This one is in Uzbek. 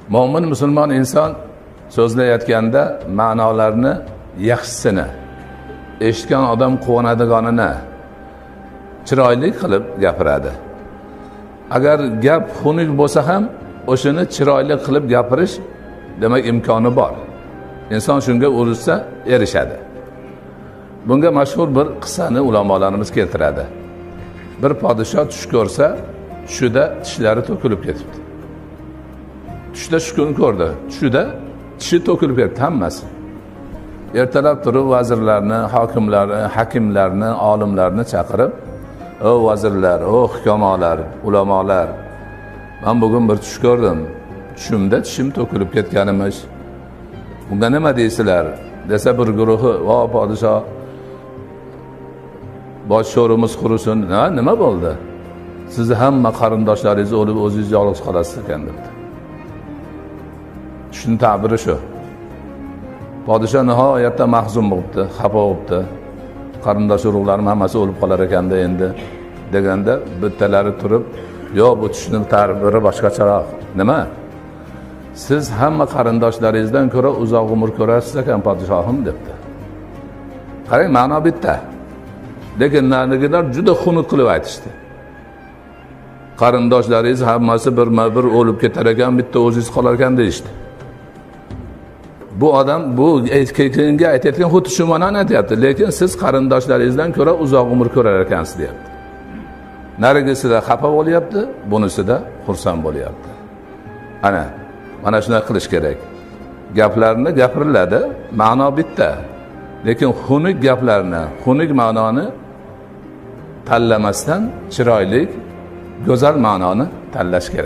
Mo'min musulmon inson so'zlayotganda ma'nolarni yaxshisini, eshitgan odam quvonadiganini chiroyli qilib gapiradi. Agar gap xunuk bo'lsa ham o'shani chiroyli qilib gapirish demak imkoni bor. Inson shunga urishsa erishadi. Bunga mashhur bir qissani ulamolarimiz keltiradi. Bir podshoh tush ko'rsa, tushida tishlari to'kilib ketibdi. Tushda shukun ko'rdi. Tushida tishi to'kilib ketdi hammasi. Ertalab turib vazirlarni, hokimlarni, hakimlarni, olimlarni chaqirib, "O vazirlar, o hukamolar, ulamolar, men bugun bir tush ko'rdim. Tushimda tishim to'kilib ketganimiz. Bunga nima deysizlar?" desa bir guruhi, "Vo podshoh, bosh sho'rimiz qurisin." Nima bo'ldi? Sizni hamma qarindoshlaringiz o'lib, o'zingiz yolg'iz qolasiz ekan debdi. Tushning ta'biri shu. Podshoh nihoyatda mahzun bo'libdi, xafa bo'libdi. Qarindosh urug'larim hammasi o'lib qolar ekanda endi deganda bittalari turib, "Yo, bu tushning ta'biri boshqacharoq." "Nima? Siz hamma qarindoshlaringizdan ko'ra uzoq umr ko'rasiz ekan podshohim" debdi. Qarang, ma'no bitta. Lekin narigilar juda xunuk qilib aytishdi. Qarindoshlaringiz hammasi bir o'lib ketar ekan, bitta o'zingiz qolar ekan deyishdi. Bu odam bu keyingi aytayotgan xuddi shu ma'noni aytyapti, lekin siz qarindoshlaringizdan ko'ra uzoq umr ko'rar ekansiz deyapti. Narigisida xafa bo'lyapti, bunisida xursand bo'lyapti. Mana shunday qilish kerak. Gaplarni gapiriladi, ma'no bitta. Lekin xunuk gaplarni, xunuk ma'noni tanlamasdan chiroyli, go'zal ma'noni tanlash kerak.